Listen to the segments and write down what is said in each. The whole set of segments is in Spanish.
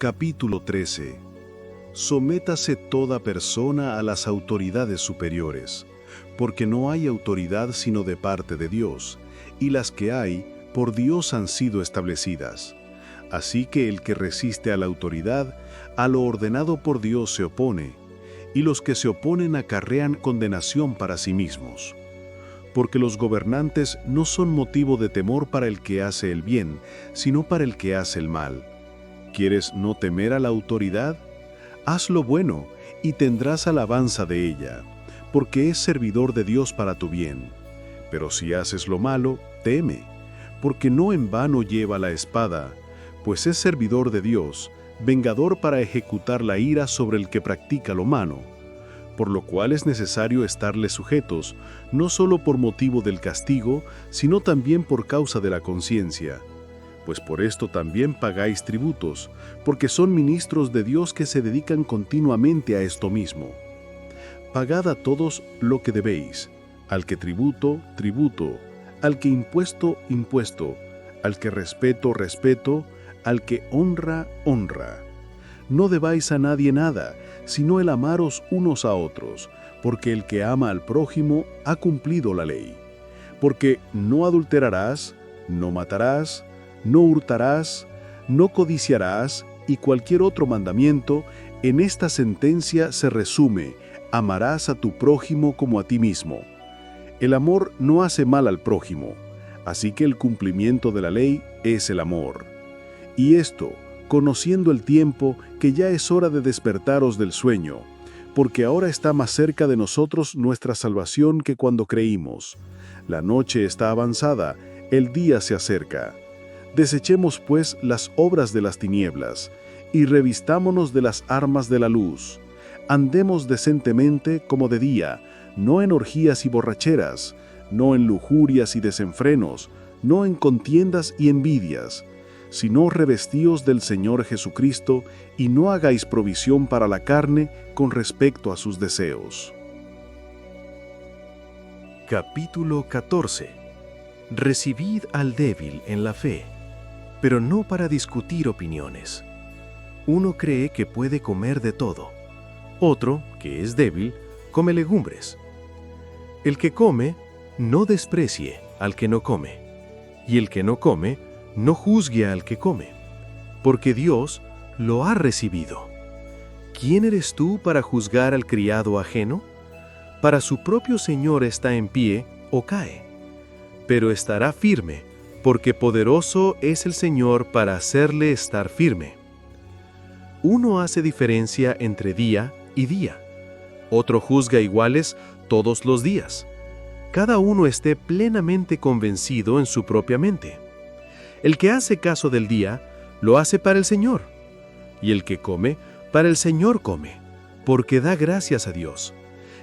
Capítulo 13. Sométase toda persona a las autoridades superiores, porque no hay autoridad sino de parte de Dios, y las que hay, por Dios han sido establecidas. Así que el que resiste a la autoridad, a lo ordenado por Dios se opone, y los que se oponen acarrean condenación para sí mismos. Porque los gobernantes no son motivo de temor para el que hace el bien, sino para el que hace el mal. ¿Quieres no temer a la autoridad? Haz lo bueno y tendrás alabanza de ella, porque es servidor de Dios para tu bien. Pero si haces lo malo, teme, porque no en vano lleva la espada, pues es servidor de Dios, vengador para ejecutar la ira sobre el que practica lo malo, por lo cual es necesario estarles sujetos, no solo por motivo del castigo, sino también por causa de la conciencia. Pues por esto también pagáis tributos, porque son ministros de Dios que se dedican continuamente a esto mismo. Pagad a todos lo que debéis, al que tributo, tributo, al que impuesto, impuesto, al que respeto, respeto, al que honra, honra. No debáis a nadie nada, sino el amaros unos a otros, porque el que ama al prójimo ha cumplido la ley. Porque no adulterarás, no matarás, no hurtarás, no codiciarás, y cualquier otro mandamiento, en esta sentencia se resume: amarás a tu prójimo como a ti mismo. El amor no hace mal al prójimo, así que el cumplimiento de la ley es el amor. Y esto, conociendo el tiempo, que ya es hora de despertaros del sueño, porque ahora está más cerca de nosotros nuestra salvación que cuando creímos. La noche está avanzada, el día se acerca. Desechemos pues las obras de las tinieblas, y revistámonos de las armas de la luz. Andemos decentemente como de día, no en orgías y borracheras, no en lujurias y desenfrenos, no en contiendas y envidias, sino revestíos del Señor Jesucristo, y no hagáis provisión para la carne con respecto a sus deseos. Capítulo 14. Recibid al débil en la fe, pero no para discutir opiniones. Uno cree que puede comer de todo. Otro, que es débil, come legumbres. El que come, no desprecie al que no come. Y el que no come, no juzgue al que come, porque Dios lo ha recibido. ¿Quién eres tú para juzgar al criado ajeno? Para su propio Señor está en pie o cae, pero estará firme, porque poderoso es el Señor para hacerle estar firme. Uno hace diferencia entre día y día, otro juzga iguales todos los días. Cada uno esté plenamente convencido en su propia mente. El que hace caso del día, lo hace para el Señor, y el que come, para el Señor come, porque da gracias a Dios.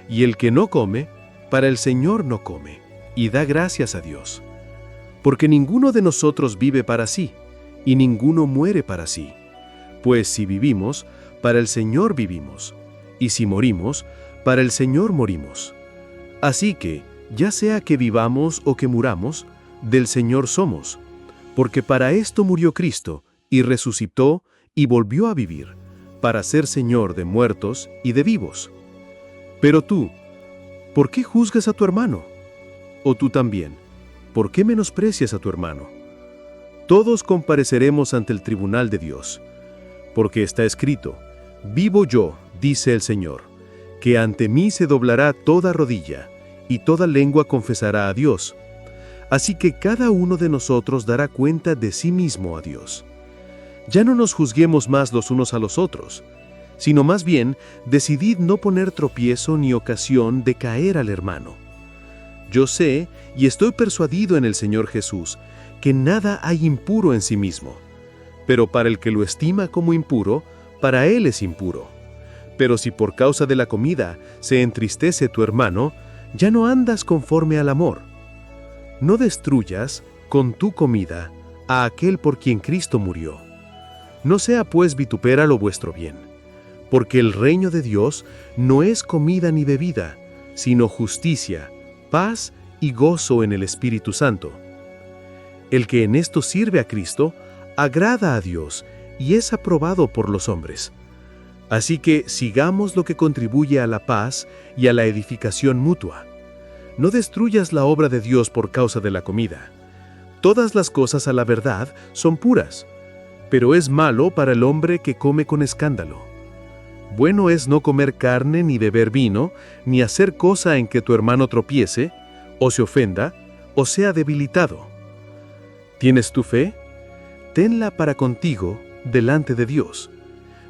Y el que no come, para el Señor no come, y da gracias a Dios. Porque ninguno de nosotros vive para sí, y ninguno muere para sí. Pues si vivimos, para el Señor vivimos, y si morimos, para el Señor morimos. Así que, ya sea que vivamos o que muramos, del Señor somos, porque para esto murió Cristo, y resucitó, y volvió a vivir, para ser Señor de muertos y de vivos. Pero tú, ¿por qué juzgas a tu hermano? O tú también, ¿por qué menosprecias a tu hermano? Todos compareceremos ante el tribunal de Dios, porque está escrito: vivo yo, dice el Señor, que ante mí se doblará toda rodilla, y toda lengua confesará a Dios. Así que cada uno de nosotros dará cuenta de sí mismo a Dios. Ya no nos juzguemos más los unos a los otros, sino más bien decidid no poner tropiezo ni ocasión de caer al hermano. Yo sé y estoy persuadido en el Señor Jesús que nada hay impuro en sí mismo, pero para el que lo estima como impuro, para él es impuro. Pero si por causa de la comida se entristece tu hermano, ya no andas conforme al amor. No destruyas con tu comida a aquel por quien Cristo murió. No sea pues vitupéralo vuestro bien, porque el reino de Dios no es comida ni bebida, sino justicia, paz y gozo en el Espíritu Santo. El que en esto sirve a Cristo, agrada a Dios y es aprobado por los hombres. Así que sigamos lo que contribuye a la paz y a la edificación mutua. No destruyas la obra de Dios por causa de la comida. Todas las cosas a la verdad son puras, pero es malo para el hombre que come con escándalo. Bueno es no comer carne ni beber vino, ni hacer cosa en que tu hermano tropiece, o se ofenda, o sea debilitado. ¿Tienes tu fe? Tenla para contigo delante de Dios.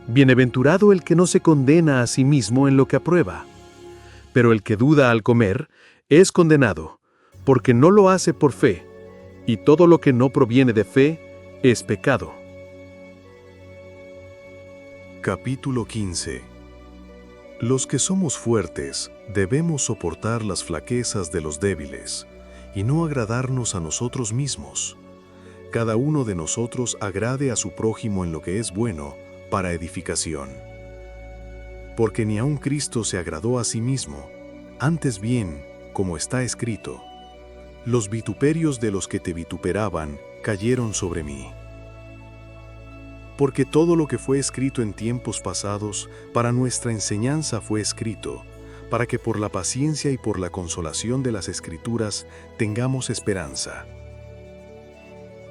Bienaventurado el que no se condena a sí mismo en lo que aprueba. Pero el que duda al comer es condenado, porque no lo hace por fe, y todo lo que no proviene de fe es pecado. Capítulo 15. Los que somos fuertes debemos soportar las flaquezas de los débiles, y no agradarnos a nosotros mismos. Cada uno de nosotros agrade a su prójimo en lo que es bueno, para edificación. Porque ni aun Cristo se agradó a sí mismo, antes bien, como está escrito, los vituperios de los que te vituperaban cayeron sobre mí. Porque todo lo que fue escrito en tiempos pasados, para nuestra enseñanza fue escrito, para que por la paciencia y por la consolación de las Escrituras tengamos esperanza.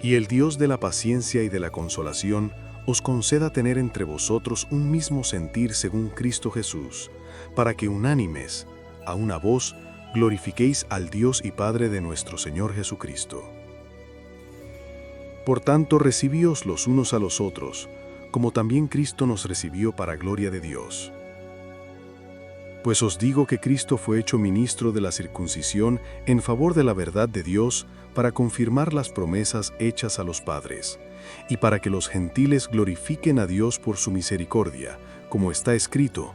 Y el Dios de la paciencia y de la consolación os conceda tener entre vosotros un mismo sentir según Cristo Jesús, para que unánimes, a una voz, glorifiquéis al Dios y Padre de nuestro Señor Jesucristo. Por tanto, recibíos los unos a los otros, como también Cristo nos recibió para gloria de Dios. Pues os digo que Cristo fue hecho ministro de la circuncisión en favor de la verdad de Dios, para confirmar las promesas hechas a los padres, y para que los gentiles glorifiquen a Dios por su misericordia, como está escrito: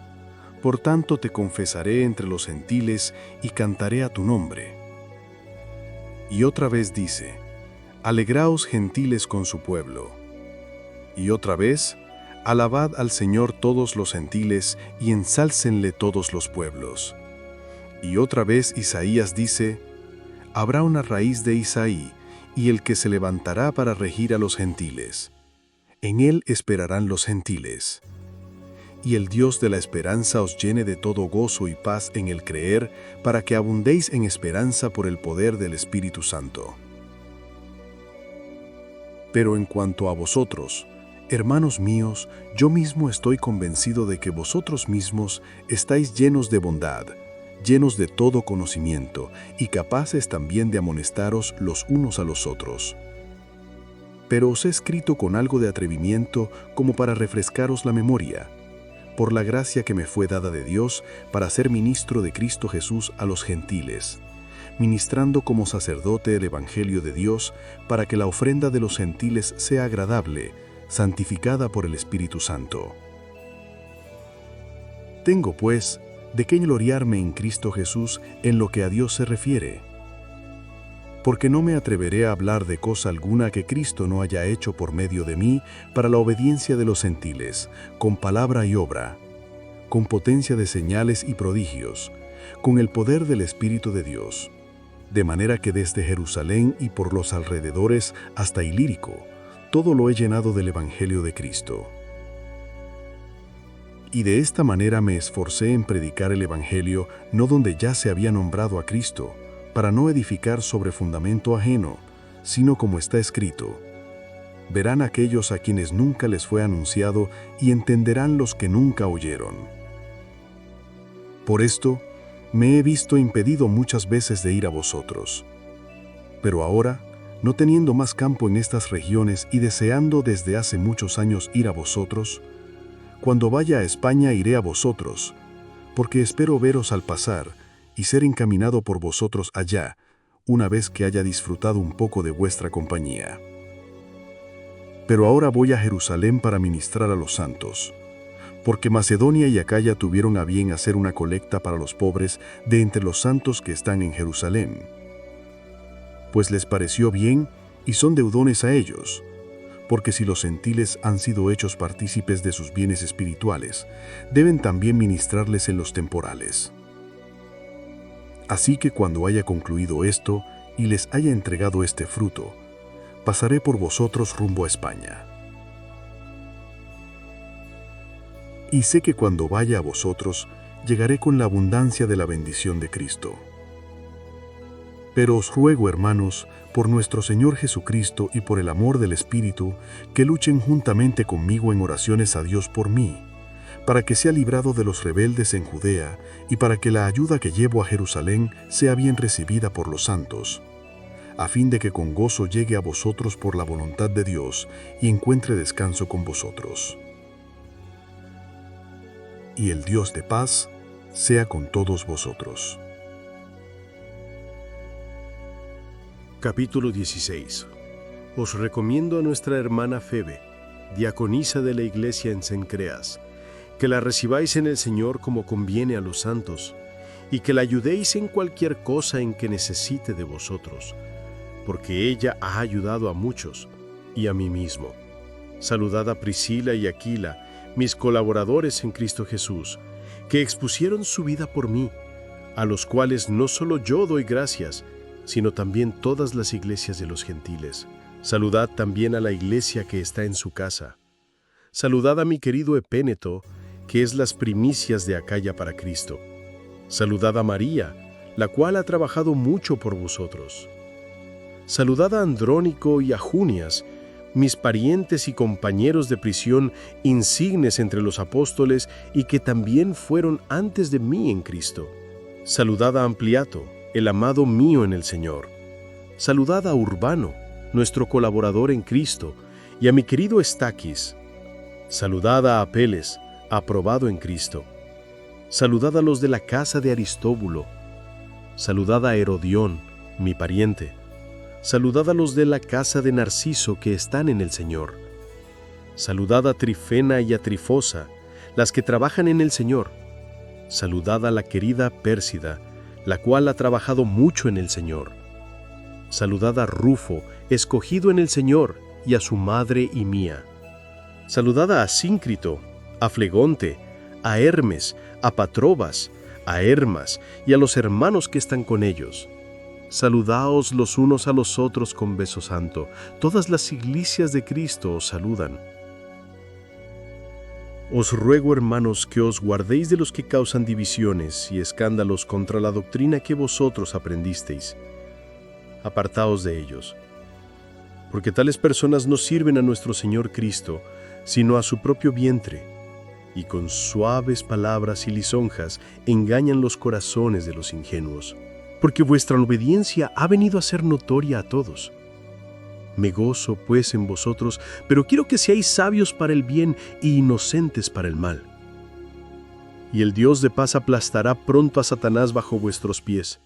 por tanto te confesaré entre los gentiles y cantaré a tu nombre. Y otra vez dice: alegraos gentiles con su pueblo. Y otra vez: alabad al Señor todos los gentiles y ensálcenle todos los pueblos. Y otra vez Isaías dice: habrá una raíz de Isaí, y el que se levantará para regir a los gentiles. En él esperarán los gentiles. Y el Dios de la esperanza os llene de todo gozo y paz en el creer, para que abundéis en esperanza por el poder del Espíritu Santo. Pero en cuanto a vosotros, hermanos míos, yo mismo estoy convencido de que vosotros mismos estáis llenos de bondad, llenos de todo conocimiento, y capaces también de amonestaros los unos a los otros. Pero os he escrito con algo de atrevimiento, como para refrescaros la memoria, por la gracia que me fue dada de Dios, para ser ministro de Cristo Jesús a los gentiles, ministrando como sacerdote el Evangelio de Dios, para que la ofrenda de los gentiles sea agradable, santificada por el Espíritu Santo. Tengo, pues, de qué gloriarme en Cristo Jesús en lo que a Dios se refiere. Porque no me atreveré a hablar de cosa alguna que Cristo no haya hecho por medio de mí para la obediencia de los gentiles, con palabra y obra, con potencia de señales y prodigios, con el poder del Espíritu de Dios, de manera que desde Jerusalén y por los alrededores hasta Ilírico, todo lo he llenado del Evangelio de Cristo. Y de esta manera me esforcé en predicar el Evangelio no donde ya se había nombrado a Cristo, para no edificar sobre fundamento ajeno, sino como está escrito: verán aquellos a quienes nunca les fue anunciado y entenderán los que nunca oyeron. Por esto, me he visto impedido muchas veces de ir a vosotros. Pero ahora, no teniendo más campo en estas regiones y deseando desde hace muchos años ir a vosotros, cuando vaya a España iré a vosotros, porque espero veros al pasar y ser encaminado por vosotros allá, una vez que haya disfrutado un poco de vuestra compañía. Pero ahora voy a Jerusalén para ministrar a los santos, porque Macedonia y Acaya tuvieron a bien hacer una colecta para los pobres de entre los santos que están en Jerusalén. Pues les pareció bien y son deudones a ellos, porque si los gentiles han sido hechos partícipes de sus bienes espirituales, deben también ministrarles en los temporales. Así que cuando haya concluido esto y les haya entregado este fruto, pasaré por vosotros rumbo a España. y sé que cuando vaya a vosotros, llegaré con la abundancia de la bendición de Cristo. Pero os ruego, hermanos, por nuestro Señor Jesucristo y por el amor del Espíritu, que luchen juntamente conmigo en oraciones a Dios por mí, para que sea librado de los rebeldes en Judea y para que la ayuda que llevo a Jerusalén sea bien recibida por los santos, a fin de que con gozo llegue a vosotros por la voluntad de Dios y encuentre descanso con vosotros. Y el Dios de paz sea con todos vosotros. Capítulo 16. Os recomiendo a nuestra hermana Febe, diaconisa de la iglesia en Cencreas, que la recibáis en el Señor como conviene a los santos, y que la ayudéis en cualquier cosa en que necesite de vosotros, porque ella ha ayudado a muchos, y a mí mismo. Saludad a Priscila y Aquila, mis colaboradores en Cristo Jesús, que expusieron su vida por mí, a los cuales no solo yo doy gracias, sino también todas las iglesias de los gentiles. Saludad también a la iglesia que está en su casa. Saludad a mi querido Epéneto, que es las primicias de Acaya para Cristo. Saludad a María, la cual ha trabajado mucho por vosotros. Saludad a Andrónico y a Junias, mis parientes y compañeros de prisión, insignes entre los apóstoles y que también fueron antes de mí en Cristo. Saludad a Ampliato, el amado mío en el Señor. Saludad a Urbano, nuestro colaborador en Cristo, y a mi querido Estaquis. Saludad a Apeles, aprobado en Cristo. Saludad a los de la casa de Aristóbulo. Saludad a Herodión, mi pariente. Saludad a los de la casa de Narciso que están en el Señor. Saludad a Trifena y a Trifosa, las que trabajan en el Señor. Saludad a la querida Pérsida, la cual ha trabajado mucho en el Señor. Saludad a Rufo, escogido en el Señor, y a su madre y mía. Saludad a Asíncrito, a Flegonte, a Hermes, a Patrobas, a Hermas y a los hermanos que están con ellos. Saludaos los unos a los otros con beso santo. Todas las iglesias de Cristo os saludan. Os ruego, hermanos, que os guardéis de los que causan divisiones y escándalos contra la doctrina que vosotros aprendisteis. Apartaos de ellos, porque tales personas no sirven a nuestro Señor Cristo, sino a su propio vientre, y con suaves palabras y lisonjas engañan los corazones de los ingenuos, porque vuestra obediencia ha venido a ser notoria a todos. Me gozo, pues, en vosotros, pero quiero que seáis sabios para el bien y inocentes para el mal. Y el Dios de paz aplastará pronto a Satanás bajo vuestros pies.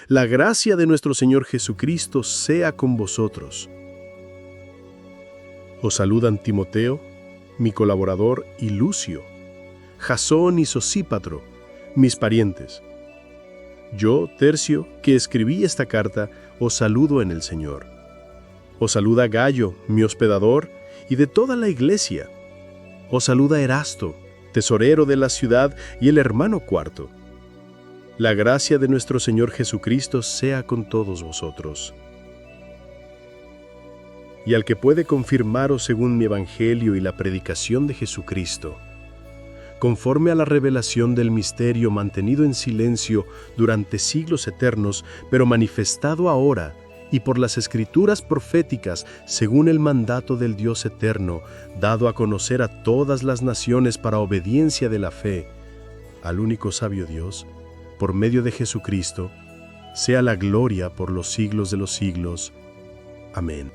La gracia de nuestro Señor Jesucristo sea con vosotros. Os saludan Timoteo, mi colaborador, y Lucio, Jasón y Sosípatro, mis parientes. Yo, Tercio, que escribí esta carta, os saludo en el Señor. Os saluda Gayo, mi hospedador, y de toda la iglesia. Os saluda Erasto, tesorero de la ciudad, y el hermano Cuarto. La gracia de nuestro Señor Jesucristo sea con todos vosotros. Y al que puede confirmaros según mi evangelio y la predicación de Jesucristo, conforme a la revelación del misterio mantenido en silencio durante siglos eternos, pero manifestado ahora, y por las escrituras proféticas, según el mandato del Dios eterno, dado a conocer a todas las naciones para obediencia de la fe, al único sabio Dios, por medio de Jesucristo, sea la gloria por los siglos de los siglos. Amén.